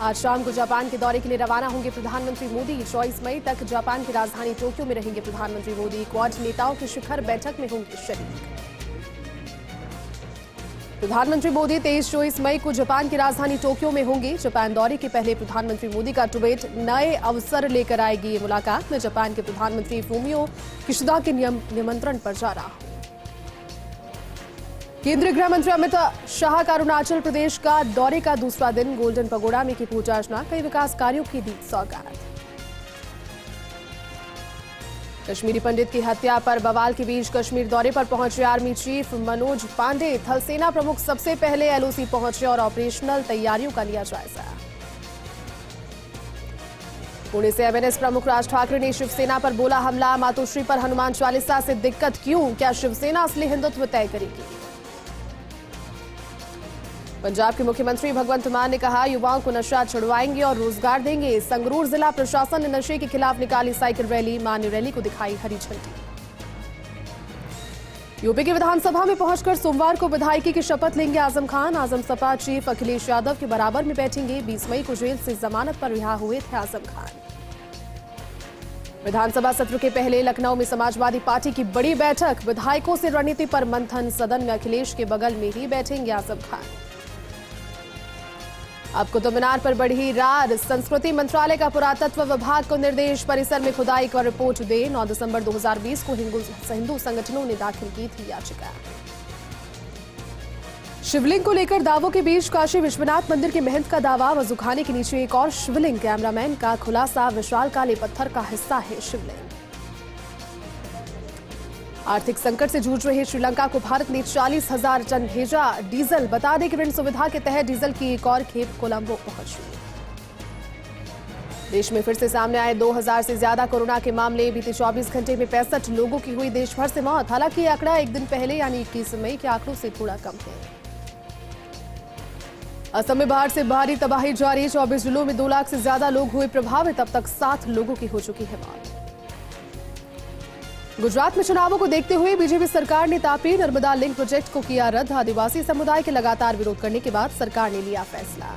आज शाम को जापान के दौरे के लिए रवाना होंगे प्रधानमंत्री मोदी। 24 मई तक जापान की राजधानी टोक्यो में रहेंगे प्रधानमंत्री मोदी। क्वाड नेताओं की शिखर बैठक में होंगे शरीक। प्रधानमंत्री मोदी 23-24 मई को जापान की राजधानी टोक्यो में होंगे। जापान दौरे के पहले प्रधानमंत्री मोदी का ट्वीट नए अवसर लेकर आएगी। ये मुलाकात में जापान के प्रधानमंत्री फूमियो किशिदा के निमंत्रण पर जा रहा हूं। केंद्रीय गृह मंत्री अमित शाह का अरुणाचल प्रदेश का दौरे का दूसरा दिन। गोल्डन पगोड़ा में की पूजा अर्चना, कई विकास कार्यों की दी सौगात। कश्मीरी पंडित की हत्या पर बवाल के बीच कश्मीर दौरे पर पहुंचे आर्मी चीफ मनोज पांडे। थल सेना प्रमुख सबसे पहले एलओसी पहुंचे और ऑपरेशनल तैयारियों का लिया जायजा। पुणे से एमएनएस प्रमुख राज ठाकरे ने शिवसेना पर बोला हमला। मातोश्री पर हनुमान चालीसा से दिक्कत क्यों, क्या शिवसेना असली हिंदुत्व तय करेगी। पंजाब के मुख्यमंत्री भगवंत मान ने कहा युवाओं को नशा छुड़वाएंगे और रोजगार देंगे। संगरूर जिला प्रशासन ने नशे के खिलाफ निकाली साइकिल रैली। मान ने रैली को दिखाई हरी झंडी। यूपी की विधानसभा में पहुंचकर सोमवार को विधायकी की शपथ लेंगे आजम खान। आजम सपा चीफ अखिलेश यादव के बराबर में बैठेंगे। 20 मई को जेल से जमानत पर रिहा हुए थे आजम खान। विधानसभा सत्र के पहले लखनऊ में समाजवादी पार्टी की बड़ी बैठक। विधायकों से रणनीति पर मंथन। सदन में अखिलेश के बगल में ही बैठेंगे आजम खान। अब कुतुब मीनार पर बढ़ी रार। संस्कृति मंत्रालय का पुरातत्व विभाग को निर्देश, परिसर में खुदाई कर रिपोर्ट दे। 9 दिसंबर 2020 को हिंदू संगठनों ने दाखिल की थी याचिका। शिवलिंग को लेकर दावों के बीच काशी विश्वनाथ मंदिर के महंत का दावा। वजूखाने के नीचे एक और शिवलिंग। कैमरामैन का खुलासा, विशाल काले पत्थर का हिस्सा है शिवलिंग। आर्थिक संकट से जूझ रहे श्रीलंका को भारत ने 40,000 टन भेजा डीजल। बता दें कि ऋण सुविधा के तहत डीजल की एक और खेप कोलंबो पहुंची। देश में फिर से सामने आए 2000 से ज्यादा कोरोना के मामले। बीते 24 घंटे में 65 लोगों की हुई देश भर से मौत। हालांकि ये आंकड़ा एक दिन पहले यानी 21 मई के आंकड़ों से थोड़ा कम है। असम में बाढ़ से भारी तबाही जारी। 24 जिलों में 2 लाख से ज्यादा लोग हुए प्रभावित। अब तक 7 लोगों की हो चुकी है मौत। गुजरात में चुनावों को देखते हुए बीजेपी सरकार ने तापी नर्मदा लिंक प्रोजेक्ट को किया रद्द। आदिवासी समुदाय के लगातार विरोध करने के बाद सरकार ने लिया फैसला।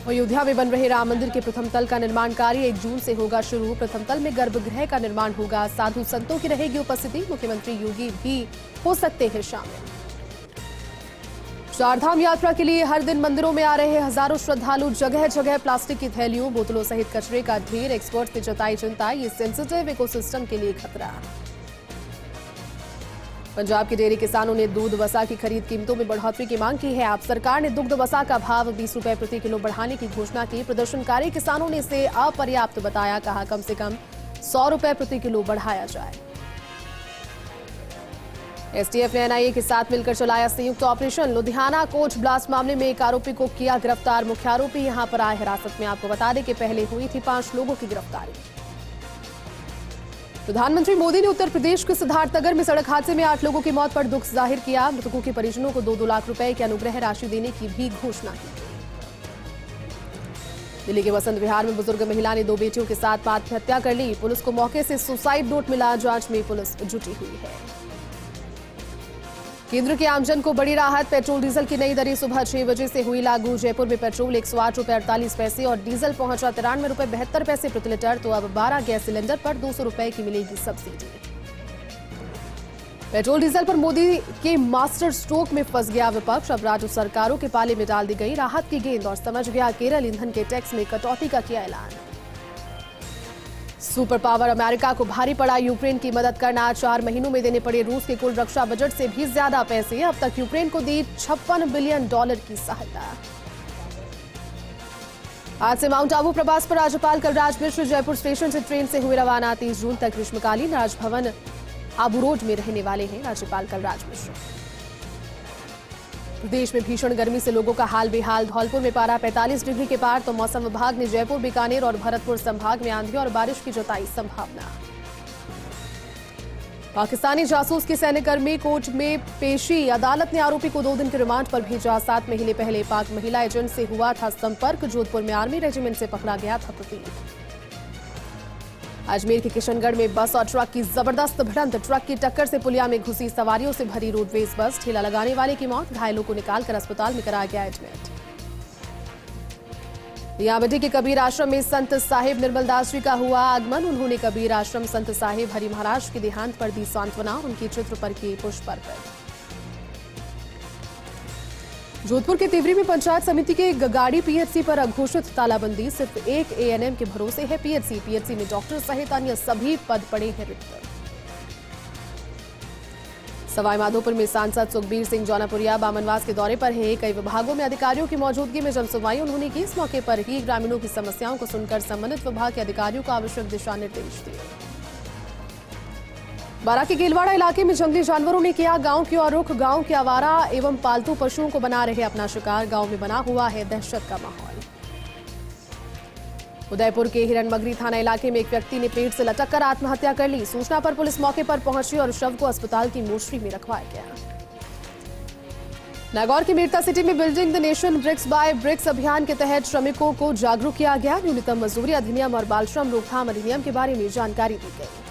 अयोध्या में बन रहे राम मंदिर के प्रथम तल का निर्माण कार्य 1 जून से होगा शुरू। प्रथम तल में गर्भगृह का निर्माण होगा। साधु संतों की रहेगी उपस्थिति। मुख्यमंत्री योगी भी हो सकते हैं शामिल। चारधाम यात्रा के लिए हर दिन मंदिरों में आ रहे हजारों श्रद्धालु। जगह जगह प्लास्टिक की थैलियों, बोतलों सहित कचरे का ढेर। एक्सपर्ट ने जताई चिंता, ये सेंसिटिव इकोसिस्टम के लिए खतरा। पंजाब के डेयरी किसानों ने दूध वसा की खरीद कीमतों में बढ़ोतरी की मांग की है। आप सरकार ने दुग्ध वसा का भाव 20 रुपए प्रति किलो बढ़ाने की घोषणा की। प्रदर्शनकारी किसानों ने इसे अपर्याप्त बताया। कहा कम से कम 100 रुपए प्रति किलो बढ़ाया जाए। एसटीएफ ने एनआईए के साथ मिलकर चलाया संयुक्त ऑपरेशन। लुधियाना कोच ब्लास्ट मामले में एक आरोपी को किया गिरफ्तार। मुख्य आरोपी यहां पर आए हिरासत में। आपको बता दें कि पहले हुई थी 5 लोगों की गिरफ्तारी। प्रधानमंत्री मोदी ने उत्तर प्रदेश के सिद्धार्थनगर में सड़क हादसे में 8 लोगों की मौत पर दुख जाहिर किया। मृतकों के परिजनों को 2-2 लाख रुपए की अनुग्रह राशि देने की भी घोषणा की। दिल्ली के वसंत विहार में बुजुर्ग महिला ने 2 बेटियों के साथ आत्महत्या कर ली। पुलिस को मौके से सुसाइड नोट मिला। जांच में पुलिस जुटी हुई है। केंद्र के आमजन को बड़ी राहत। पेट्रोल डीजल की नई दरें सुबह 6 बजे से हुई लागू। जयपुर में पेट्रोल 108 रुपए 48 पैसे और डीजल पहुंचा 93 रुपए 72 पैसे प्रति लीटर। तो अब 12 गैस सिलेंडर पर 200 रुपए की मिलेगी सब्सिडी। पेट्रोल डीजल पर मोदी के मास्टर स्ट्रोक में फंस गया विपक्ष। अब राज्य सरकारों के पाले में डाल दी गई राहत की गेंद और समझ गया केरल ईंधन के टैक्स में कटौती का किया ऐलान। सुपर पावर अमेरिका को भारी पड़ा यूक्रेन की मदद करना। 4 महीनों में देने पड़े रूस के कुल रक्षा बजट से भी ज्यादा पैसे। अब तक यूक्रेन को दी $56 बिलियन की सहायता। आज से माउंट आबू प्रवास पर राज्यपाल कलराज मिश्र जयपुर स्टेशन से ट्रेन से हुए रवाना। 30 जून तक ग्रीष्मकालीन राजभवन आबू रोड में रहने वाले हैं राज्यपाल कलराज मिश्र। प्रदेश में भीषण गर्मी से लोगों का हाल बेहाल। धौलपुर में पारा 45 डिग्री के पार। तो मौसम विभाग ने जयपुर, बीकानेर और भरतपुर संभाग में आंधी और बारिश की जताई संभावना। पाकिस्तानी जासूस के सैन्यकर्मी कोर्ट में पेशी। अदालत ने आरोपी को 2 दिन के रिमांड पर भेजा। 7 महीने पहले पाक महिला एजेंट से हुआ था संपर्क। जोधपुर में आर्मी रेजिमेंट से पकड़ा गया था प्रतीक। अजमेर के किशनगढ़ में बस और ट्रक की जबरदस्त भिड़ंत। ट्रक की टक्कर से पुलिया में घुसी सवारियों से भरी रोडवेज बस। ठेला लगाने वाले की मौत। घायलों को निकालकर अस्पताल में कराया गया एडमिट। यावटी के कबीर आश्रम में संत साहिब निर्मल दास जी का हुआ आगमन। उन्होंने कबीर आश्रम संत साहिब हरि महाराज के देहांत पर दी सांत्वना। उनके चित्र पर किए पुष्प अर्पित। जोधपुर के तिवरी में पंचायत समिति के गगाड़ी पीएचसी पर अघोषित तालाबंदी। सिर्फ एक एएनएम के भरोसे है पीएचसी में डॉक्टर सहित अन्य सभी पद पड़े हैं रिक्त। सवाईमाधोपुर में सांसद सुखबीर सिंह जौनापुरिया बामनवास के दौरे पर हैं। कई विभागों में अधिकारियों की मौजूदगी में जनसुनवाई उन्होंने की। इस मौके पर ही ग्रामीणों की समस्याओं को सुनकर संबंधित विभाग के अधिकारियों को आवश्यक दिशा निर्देश दिए। बारां के गेलवाड़ा इलाके में जंगली जानवरों ने किया गांव की ओर रुख। गांव के आवारा एवं पालतू पशुओं को बना रहे अपना शिकार। गांव में बना हुआ है दहशत का माहौल। उदयपुर के हिरणमगरी थाना इलाके में एक व्यक्ति ने पेड़ से लटक कर आत्महत्या कर ली। सूचना पर पुलिस मौके पर पहुंची और शव को अस्पताल की मोर्चरी में रखवाया गया। नागौर के मेरता सिटी में building the nation bricks by bricks अभियान के तहत श्रमिकों को जागरूक किया गया। न्यूनतम मजदूरी अधिनियम और बाल श्रम रोकथाम अधिनियम के बारे में जानकारी दी गई।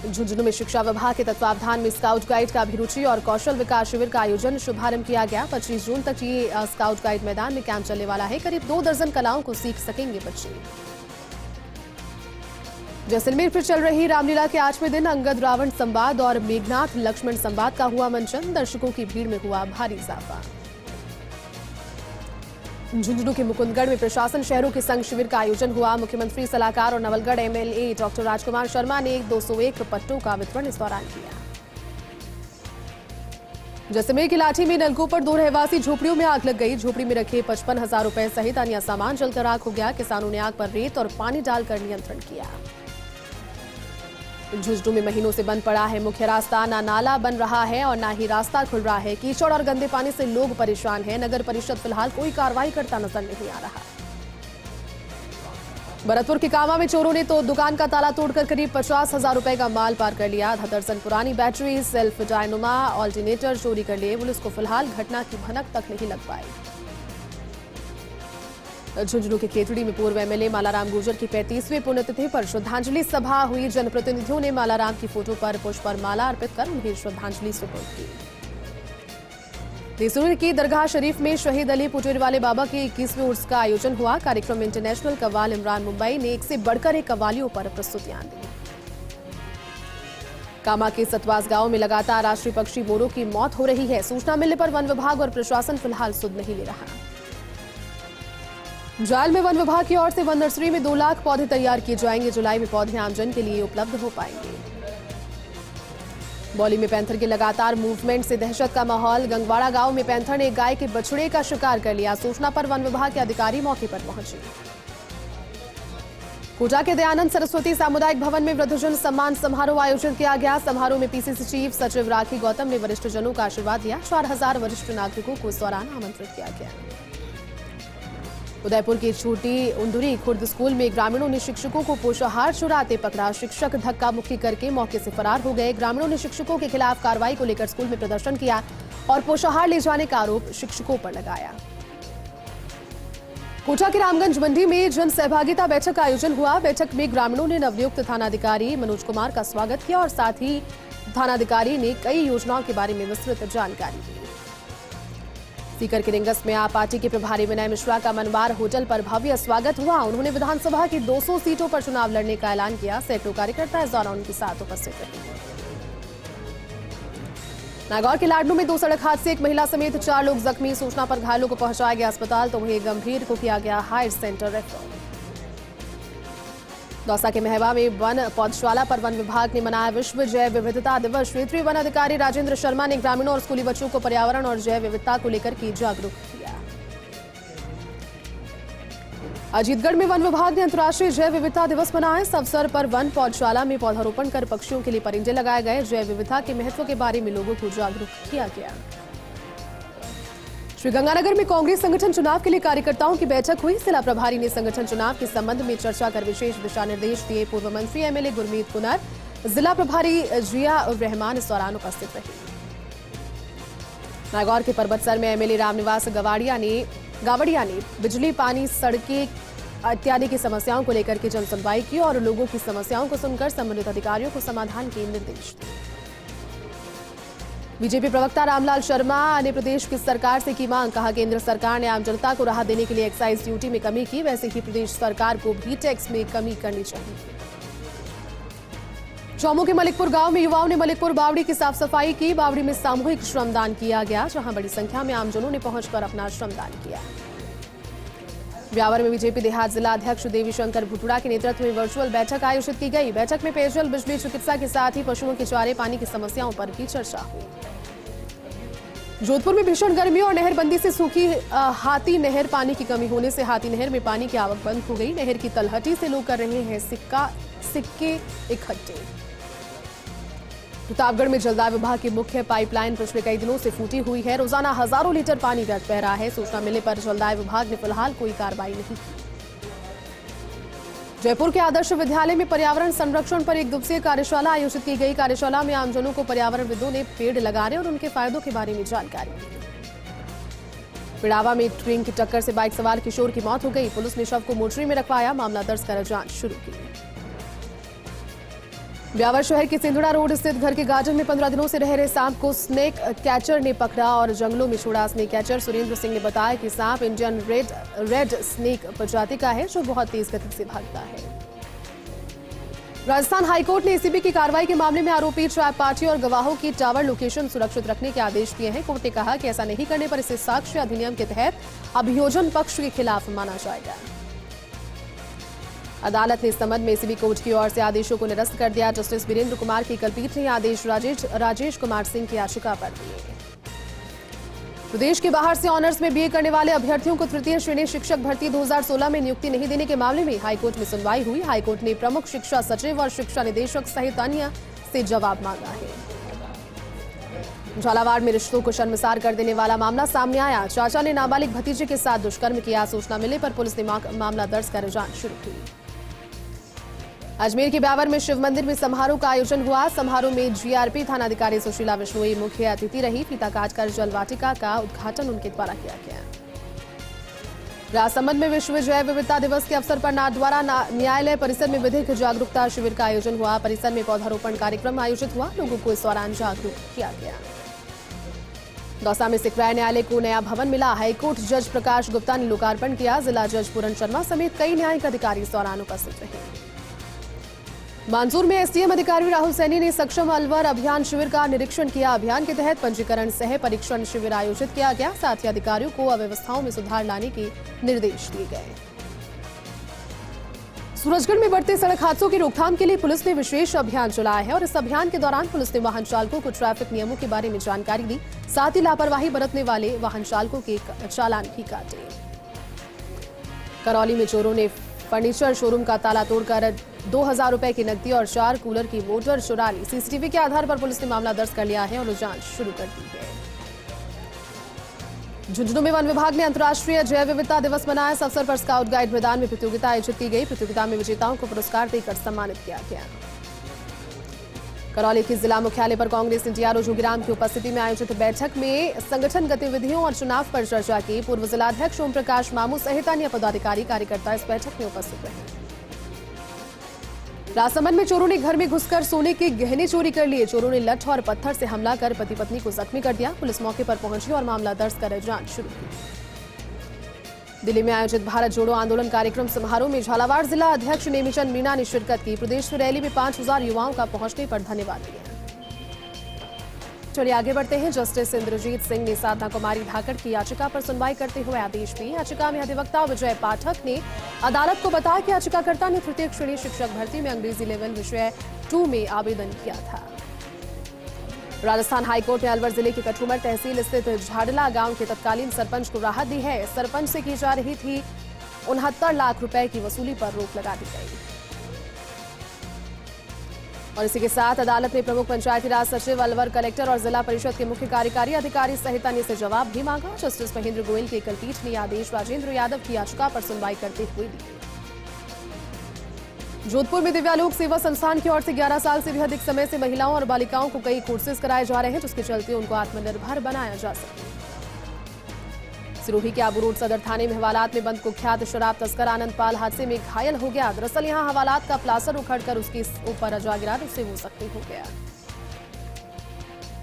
झुंझुनू में शिक्षा विभाग के तत्वावधान में स्काउट गाइड का अभिरुचि और कौशल विकास शिविर का आयोजन शुभारंभ किया गया। 25 जून तक ये स्काउट गाइड मैदान में कैंप चलने वाला है। करीब 2 दर्जन कलाओं को सीख सकेंगे बच्चे। जैसलमेर पर चल रही रामलीला के 8वें दिन अंगद रावण संवाद और मेघनाथ लक्ष्मण संवाद का हुआ मंचन। दर्शकों की भीड़ में हुआ भारी इजाफा। झुंझुनू के मुकुंदगढ़ में प्रशासन शहरों के संग शिविर का आयोजन हुआ। मुख्यमंत्री सलाहकार और नवलगढ़ एमएलए डॉक्टर राजकुमार शर्मा ने 201 पट्टों का वितरण इस दौरान किया। जैसलमेर की लाठी में नलकूप पर 2 रहवासी झोपड़ियों में आग लग गई। झोपड़ी में रखे 55,000 रुपए सहित अन्य सामान जलकर आग हो गया। किसानों ने आग पर रेत और पानी डालकर नियंत्रण किया। झुंझुनू में महीनों से बंद पड़ा है मुख्य रास्ता। ना नाला बन रहा है और ना ही रास्ता खुल रहा है। कीचड़ और गंदे पानी से लोग परेशान हैं। नगर परिषद फिलहाल कोई कार्रवाई करता नजर नहीं आ रहा। भरतपुर के कामा में चोरों ने तो दुकान का ताला तोड़कर करीब 50,000 रुपए का माल पार कर लिया। 10 दर्जन पुरानी बैटरी, सेल्फ डायनोमा, ऑल्टरनेटर चोरी कर लिए। पुलिस को फिलहाल घटना की भनक तक नहीं लग पाई। झुंझुनू के केतड़ी में पूर्व एमएलए मालाराम गुर्जर की 35वीं पुण्यतिथि पर श्रद्धांजलि सभा हुई। जनप्रतिनिधियों ने मालाराम की फोटो पर पुष्प और माला अर्पित कर उन्हें श्रद्धांजलि सुपुर्द की। देसूर की दरगाह शरीफ में शहीद अली पुटेरवाले बाबा के 21वें उर्स का आयोजन हुआ। कार्यक्रम में इंटरनेशनल कव्वाल इमरान मुंबई ने एक से बढ़कर एक कव्वालियों पर प्रस्तुतियां दी। कामा के सतवास गांव में लगातार राष्ट्रीय पक्षी मोरों की मौत हो रही है। सूचना मिलने पर वन विभाग और प्रशासन फिलहाल सुध नहीं ले रहा। जायल में वन विभाग की ओर से वन नर्सरी में 2 लाख पौधे तैयार किए जाएंगे। जुलाई में पौधे आमजन के लिए उपलब्ध हो पाएंगे। बौली में पैंथर के लगातार मूवमेंट से दहशत का माहौल। गंगवाड़ा गांव में पैंथर ने एक गाय के बछड़े का शिकार कर लिया। सूचना पर वन विभाग के अधिकारी मौके पर पहुंचे। कोटा के दयानंद सरस्वती सामुदायिक भवन में वृद्धजन सम्मान समारोह आयोजित किया गया। समारोह में पीसीसी चीफ सचिव राखी गौतम ने वरिष्ठ जनों का आशीर्वाद दिया। 4000 वरिष्ठ नागरिकों को इस दौरान आमंत्रित किया गया। उदयपुर की छोटी उंदुरी खुर्द स्कूल में ग्रामीणों ने शिक्षकों को पोषाहार चुराते पकड़ा। शिक्षक धक्का मुक्की करके मौके से फरार हो गए। ग्रामीणों ने शिक्षकों के खिलाफ कार्रवाई को लेकर स्कूल में प्रदर्शन किया और पोषाहार ले जाने का आरोप शिक्षकों पर लगाया। कोटा के रामगंज मंडी में जन सहभागिता बैठक का आयोजन हुआ। बैठक में ग्रामीणों ने नवनियुक्त थानाधिकारी मनोज कुमार का स्वागत किया और साथ ही थानाधिकारी ने कई योजनाओं के बारे में विस्तृत जानकारी दी। सीकर के रिंगस में आप पार्टी के प्रभारी विनय मिश्रा का मनवार होटल पर भव्य स्वागत हुआ। उन्होंने विधानसभा की 200 सीटों पर चुनाव लड़ने का ऐलान किया। सैकड़ों कार्यकर्ता इस दौरान उनके साथ उपस्थित रहे। नागौर के लाडनू में 2 सड़क हादसे, एक महिला समेत 4 लोग जख्मी। सूचना पर घायलों को पहुंचाया गया अस्पताल तो वहीं गंभीर को किया गया हायर सेंटर रेफर। दौसा के महवा में वन पौधशाला पर वन विभाग ने मनाया विश्व जैव विविधता दिवस। क्षेत्रीय वन अधिकारी राजेंद्र शर्मा ने ग्रामीणों और स्कूली बच्चों को पर्यावरण और जैव विविधता को लेकर की जागरूक किया। अजीतगढ़ में वन विभाग ने अंतर्राष्ट्रीय जैव विविधता दिवस मनाया। इस अवसर पर वन पौधशाला में पौधारोपण कर पक्षियों के लिए परिंदे लगाए गए। जैव विविधता के महत्व के बारे में लोगों को जागरूक किया गया। श्रीगंगानगर में कांग्रेस संगठन चुनाव के लिए कार्यकर्ताओं की बैठक हुई। जिला प्रभारी ने संगठन चुनाव के संबंध में चर्चा कर विशेष दिशा निर्देश दिए। पूर्व मंत्री एमएलए गुरमीत कुनर, जिला प्रभारी जिया उर रहमान इस दौरान उपस्थित रहे। नागौर के परबतसर में एमएलए रामनिवास गावड़िया ने बिजली, पानी, सड़कें इत्यादि की समस्याओं को लेकर के जन सुनवाई की और लोगों की समस्याओं को सुनकर संबंधित अधिकारियों को समाधान के निर्देश दिए। बीजेपी प्रवक्ता रामलाल शर्मा ने प्रदेश की सरकार से की मांग। कहा, केंद्र सरकार ने आम जनता को राहत देने के लिए एक्साइज ड्यूटी में कमी की, वैसे ही प्रदेश सरकार को भी टैक्स में कमी करनी चाहिए। चौमू के मलिकपुर गांव में युवाओं ने मलिकपुर बावड़ी की साफ सफाई की। बावड़ी में सामूहिक श्रमदान किया गया, जहां बड़ी संख्या में आमजनों ने पहुंचकर अपना श्रमदान किया। ब्यावर में बीजेपी देहात जिला अध्यक्ष देवी शंकर भुटुड़ा के नेतृत्व में वर्चुअल बैठक आयोजित की गई। बैठक में पेयजल, बिजली, चिकित्सा के साथ ही पशुओं के चारे, पानी की समस्याओं पर भी चर्चा हुई। जोधपुर में भीषण गर्मी और नहरबंदी से सूखी हाथी नहर, पानी की कमी होने से हाथी नहर में पानी की आवक बंद हो गई। नहर की तलहटी से लोग कर रहे हैं सिक्के इकट्ठे। प्रतापगढ़ में जलदाय विभाग की मुख्य पाइपलाइन पिछले कई दिनों से फूटी हुई है। रोजाना हजारों लीटर पानी व्यर्थ बह रहा है। सूचना मिलने पर जलदाय विभाग ने फिलहाल कोई कार्रवाई नहीं की। जयपुर के आदर्श विद्यालय में पर्यावरण संरक्षण पर एक दिवसीय कार्यशाला आयोजित की गई। कार्यशाला में आमजनों को पर्यावरणविदों ने पेड़ लगाने और उनके फायदों के बारे में जानकारी दी। पिड़ावा में ट्रेन की टक्कर से बाइक सवार किशोर की मौत हो गई। पुलिस ने शव को मोर्चरी में रखवाया, मामला दर्ज कर जांच शुरू की। ब्यावर शहर के सिंधुड़ा रोड स्थित घर के गार्डन में 15 दिनों से रह रहे सांप को स्नेक कैचर ने पकड़ा और जंगलों में छोड़ा। स्नेक कैचर सुरेंद्र सिंह ने बताया कि सांप इंडियन रेड स्नेक प्रजाति का है, जो बहुत तेज गति से भागता है। राजस्थान हाईकोर्ट ने एसीबी की कार्रवाई के मामले में आरोपी ट्रैप पार्टी और गवाहों की टावर लोकेशन सुरक्षित रखने के आदेश दिए हैं। कोर्ट ने कहा कि ऐसा नहीं करने पर इसे साक्ष्य अधिनियम के तहत अभियोजन पक्ष के खिलाफ माना जाएगा। अदालत ने इस संबंध में एसीबी कोर्ट की ओर से आदेशों को निरस्त कर दिया। जस्टिस वीरेंद्र कुमार की कलपीठ ने आदेश राजेश कुमार सिंह की याचिका पर दिए। प्रदेश के बाहर से ऑनर्स में बीए करने वाले अभ्यर्थियों को तृतीय श्रेणी शिक्षक भर्ती 2016 में नियुक्ति नहीं देने के मामले में हाईकोर्ट में सुनवाई हुई। हाईकोर्ट ने प्रमुख शिक्षा सचिव और शिक्षा निदेशक सहित अन्य से जवाब मांगा है। झालावाड़ में रिश्तों को शर्मसार कर देने वाला मामला सामने आया। चाचा ने नाबालिग भतीजे के साथ दुष्कर्म किया। सूचना मिलने पर पुलिस ने मामला दर्ज कर जांच शुरू की। अजमेर के ब्यावर में शिव मंदिर में समारोह का आयोजन हुआ। समारोह में जीआरपी थानाधिकारी सुशीला विश्नोई मुख्य अतिथि रही। फीता काटकर जल वाटिका का उद्घाटन उनके द्वारा किया गया। राजसमंद में विश्व जैव विविधता दिवस के अवसर पर नाथद्वारा न्यायालय परिसर में विधिक जागरूकता शिविर का आयोजन हुआ। परिसर में पौधारोपण कार्यक्रम आयोजित हुआ। लोगों को इस दौरान जागरूक किया गया। दौसा में सिकराय न्यायालय को नया भवन मिला। हाईकोर्ट जज प्रकाश गुप्ता ने लोकार्पण किया। जिला जज पूरन शर्मा समेत कई न्यायिक अधिकारी इस दौरान उपस्थित रहे। मानसूर में एसडीएम अधिकारी राहुल सैनी ने सक्षम अलवर अभियान शिविर का निरीक्षण किया। अभियान के तहत पंजीकरण सह परीक्षण शिविर आयोजित किया गया। साथ ही अधिकारियों को अव्यवस्थाओं में सुधार लाने के निर्देश दिए गए। सूरजगढ़ में बढ़ते सड़क हादसों की रोकथाम के लिए पुलिस ने विशेष अभियान चलाया है और इस अभियान के दौरान पुलिस ने वाहन चालकों को ट्रैफिक नियमों के बारे में जानकारी दी। साथ ही लापरवाही बरतने वाले वाहन चालकों के चालान भी काटे। करौली में चोरों ने फर्नीचर शोरूम का ताला तोड़कर 2000 रुपए की नकदी और 4 कूलर की मोटर चुरा ली। सीसीटीवी के आधार पर पुलिस ने मामला दर्ज कर लिया है और जांच शुरू कर दी है। झुंझुनू में वन विभाग ने अंतर्राष्ट्रीय जैव विविधता दिवस मनाया। इस अवसर पर स्काउट गाइड मैदान में प्रतियोगिता आयोजित की गई। प्रतियोगिता में विजेताओं को पुरस्कार देकर सम्मानित किया गया। करौली के जिला मुख्यालय पर कांग्रेस ने टीआरओ जोगीराम की उपस्थिति में आयोजित बैठक में संगठन गतिविधियों और चुनाव पर चर्चा की। पूर्व जिलाध्यक्ष ओम प्रकाश मामू सहित अन्य पदाधिकारी कार्यकर्ता इस बैठक में उपस्थित रहे। राजसमंद में चोरों ने घर में घुसकर सोने के गहने चोरी कर लिए। चोरों ने लठ और पत्थर से हमला कर पति पत्नी को जख्मी कर दिया। पुलिस मौके पर पहुंची और मामला दर्ज कर जांच शुरू की। दिल्ली में आयोजित भारत जोड़ो आंदोलन कार्यक्रम समारोह में झालावाड़ जिला अध्यक्ष नेमीचंद मीणा ने शिरकत की। प्रदेश में रैली में 5000 युवाओं का पहुंचने पर धन्यवाद दिया। चलिए आगे बढ़ते हैं। जस्टिस इंद्रजीत सिंह ने साधना कुमारी धाकड़ की याचिका पर सुनवाई करते हुए आदेश दिए। याचिका में अधिवक्ता विजय पाठक ने अदालत को बताया कि याचिकाकर्ता ने तृतीय श्रेणी शिक्षक भर्ती में अंग्रेजी लेवल विषय 2 में आवेदन किया था। राजस्थान हाईकोर्ट ने अलवर जिले के कठुमर तहसील स्थित झाड़ला गांव के तत्कालीन सरपंच को राहत दी है। सरपंच से की जा रही थी 69 लाख रुपए की वसूली पर रोक लगा दी गई। और इसी के साथ अदालत ने प्रमुख पंचायती राज सचिव, अलवर कलेक्टर और जिला परिषद के मुख्य कार्यकारी अधिकारी सहित अन्य से जवाब भी मांगा। जस्टिस महेंद्र गोयल की एकल पीठ ने आदेश राजेंद्र यादव की याचिका पर सुनवाई करते हुए दी। जोधपुर में दिव्यालोक सेवा संस्थान की ओर से 11 साल से भी अधिक समय से महिलाओं और बालिकाओं को कई कोर्सेज कराए जा रहे हैं, जिसके चलते उनको आत्मनिर्भर बनाया जा सके। सिरोही के आबू रोड सदर थाने में हवालात में बंद कुख्यात शराब तस्कर आनंद पाल हादसे में घायल हो गया। दरअसल यहां हवालात का प्लास्टर उखड़कर उसके ऊपर जा गिरा, उससे वो जख्मी हो गया।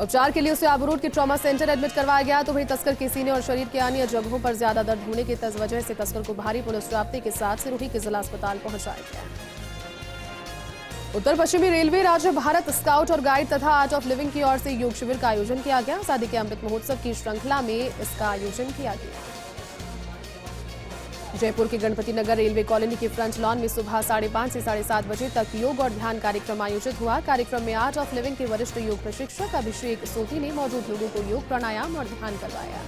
उपचार के लिए उसे आबू रोड के ट्रॉमा सेंटर एडमिट करवाया गया। तो वहीं तस्कर के सीने और शरीर के अन्य जगहों पर ज्यादा दर्द होने की वजह से तस्कर को भारी पुलिस जाब्ते के साथ सिरोही के जिला अस्पताल पहुंचाया गया। उत्तर पश्चिमी रेलवे राज्य भारत स्काउट और गाइड तथा आर्ट ऑफ लिविंग की ओर से योग शिविर का आयोजन किया गया। आजादी के अमृत महोत्सव की श्रृंखला में इसका आयोजन किया गया। जयपुर के गणपति नगर रेलवे कॉलोनी के फ्रंट लॉन में सुबह 5:30 से 7:30 बजे तक योग और ध्यान कार्यक्रम आयोजित हुआ। कार्यक्रम में आर्ट ऑफ लिविंग के वरिष्ठ योग प्रशिक्षक अभिषेक सोती ने मौजूद लोगों को योग, प्राणायाम और ध्यान करवाया।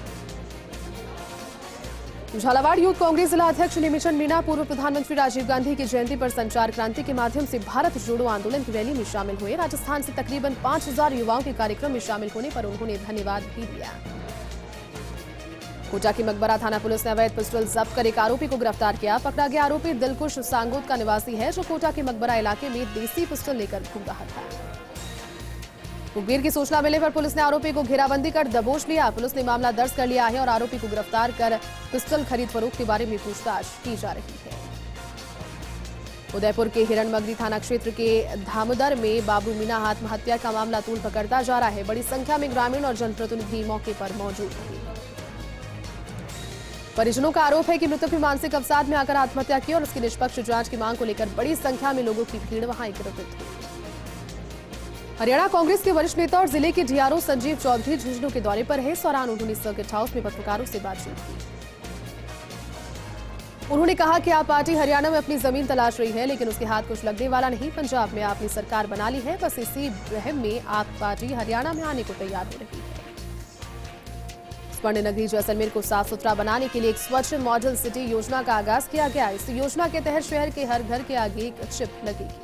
झालावाड़ यूथ कांग्रेस जिला अध्यक्ष निमिषन मीणा पूर्व प्रधानमंत्री राजीव गांधी की जयंती पर संचार क्रांति के माध्यम से भारत जोड़ो आंदोलन की रैली में शामिल हुए। राजस्थान से तकरीबन 5000 युवाओं के कार्यक्रम में शामिल होने पर उन्होंने धन्यवाद भी दिया। कोटा की मकबरा थाना पुलिस ने अवैध पिस्टल जब्त कर एक आरोपी को गिरफ्तार किया। पकड़ा गया आरोपी दिलकुश सांगोद का निवासी है, जो कोटा के मकबरा इलाके में देसी पिस्टल लेकर घूम रहा था। मुखबिर की सूचना मिलने पर पुलिस ने आरोपी को घेराबंदी कर दबोच लिया। पुलिस ने मामला दर्ज कर लिया है और आरोपी को गिरफ्तार कर पिस्टल खरीद फरोख्त के बारे में पूछताछ की जा रही है। उदयपुर के हिरणमगरी थाना क्षेत्र के धामोदर में बाबू मीणा आत्महत्या का मामला तूल पकड़ता जा रहा है। बड़ी संख्या में ग्रामीण और जनप्रतिनिधि मौके पर मौजूद थे। परिजनों का आरोप है कि मृतक ने मानसिक अवसाद में आकर आत्महत्या की और उसकी निष्पक्ष जांच की मांग को लेकर बड़ी संख्या में लोगों की भीड़ वहां एकत्रित हुई। हरियाणा कांग्रेस के वरिष्ठ नेता और जिले के डीआरओ संजीव चौधरी झुंझुनू के दौरे पर है। इस दौरान उन्होंने सर्किट हाउस में पत्रकारों से बातचीत की। उन्होंने कहा कि आप पार्टी हरियाणा में अपनी जमीन तलाश रही है, लेकिन उसके हाथ कुछ लगने वाला नहीं। पंजाब में आपने सरकार बना ली है, बस इसी वहम में आप पार्टी हरियाणा में आने को तैयार हो रही है। स्वर्ण नगरी जैसलमेर को साफ सुथरा बनाने के लिए एक स्वच्छ मॉडल सिटी योजना का आगाज किया गया। इस योजना के तहत शहर के हर घर के आगे एक चिप लगेगी।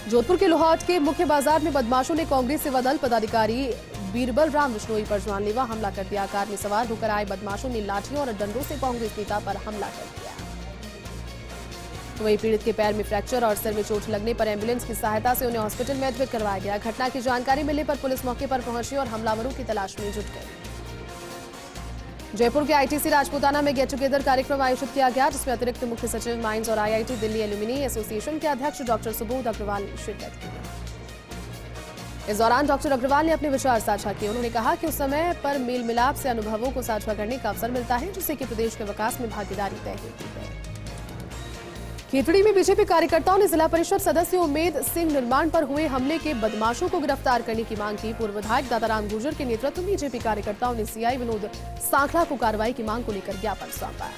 जोधपुर के लोहाट के मुख्य बाजार में बदमाशों ने कांग्रेस सेवा दल पदाधिकारी बीरबल राम बिश्नोई पर जानलेवा हमला कर दिया। कार में सवार होकर आए बदमाशों ने लाठियों और डंडों से कांग्रेस नेता पर हमला कर दिया। वहीं पीड़ित के पैर में फ्रैक्चर और सिर में चोट लगने पर एम्बुलेंस की सहायता से उन्हें हॉस्पिटल में एडमिट करवाया गया। घटना की जानकारी मिलने पर पुलिस मौके पर पहुंची और हमलावरों की तलाश में जुट गई। जयपुर के आईटीसी राजपूताना में गेट टुगेदर कार्यक्रम आयोजित किया गया, जिसमें अतिरिक्त मुख्य सचिव माइंस और आईआईटी दिल्ली एल्यूमिनी एसोसिएशन के अध्यक्ष डॉक्टर सुबोध अग्रवाल ने शिरकत की। इस दौरान डॉक्टर अग्रवाल ने अपने विचार साझा किए। उन्होंने कहा कि उस समय पर मेल मिलाप से अनुभवों को साझा करने का अवसर मिलता है, जिससे कि प्रदेश के विकास में भागीदारी तय होती है। खेतड़ी में बीजेपी कार्यकर्ताओं ने जिला परिषद सदस्य उम्मेद सिंह निर्माण पर हुए हमले के बदमाशों को गिरफ्तार करने की मांग की। पूर्व विधायक दादाराम गुर्जर के नेतृत्व में बीजेपी कार्यकर्ताओं ने सीआई विनोद सांखला को कार्रवाई की मांग को लेकर ज्ञापन सौंपा।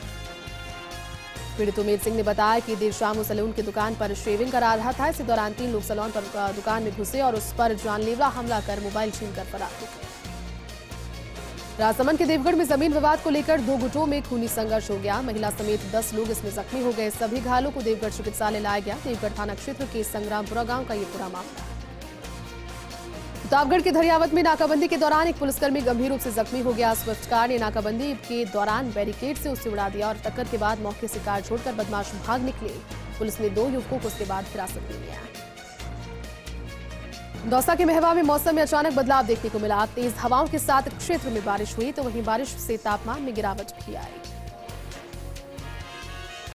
पीड़ित उम्मेद सिंह ने बताया कि देर शाम वो सैलून की दुकान पर शेविंग करा रहा था। इसी दौरान 3 लोग सैलून पर दुकान में घुसे और उस पर जानलेवा हमला कर मोबाइल छीनकर फरार हो गए। राजसमंद के देवगढ़ में जमीन विवाद को लेकर 2 गुटों में खूनी संघर्ष हो गया। महिला समेत 10 लोग इसमें जख्मी हो गए। सभी घायलों को देवगढ़ चिकित्सालय लाया गया। देवगढ़ थाना क्षेत्र के संग्रामपुरा गांव का ये पूरा मामला। प्रतापगढ़ के धरियावत में नाकाबंदी के दौरान एक पुलिसकर्मी गंभीर रूप से जख्मी हो गया। स्विफ्ट कार ने नाकाबंदी के दौरान बैरिकेड से उसे उड़ा दिया और टक्कर के बाद मौके से कार छोड़कर बदमाश भाग निकले। पुलिस ने 2 युवकों को उसके बाद हिरासत में लिया। दौसा के महवा में मौसम में अचानक बदलाव देखने को मिला। तेज हवाओं के साथ क्षेत्र में बारिश हुई, तो वहीं बारिश से तापमान में गिरावट भी आई।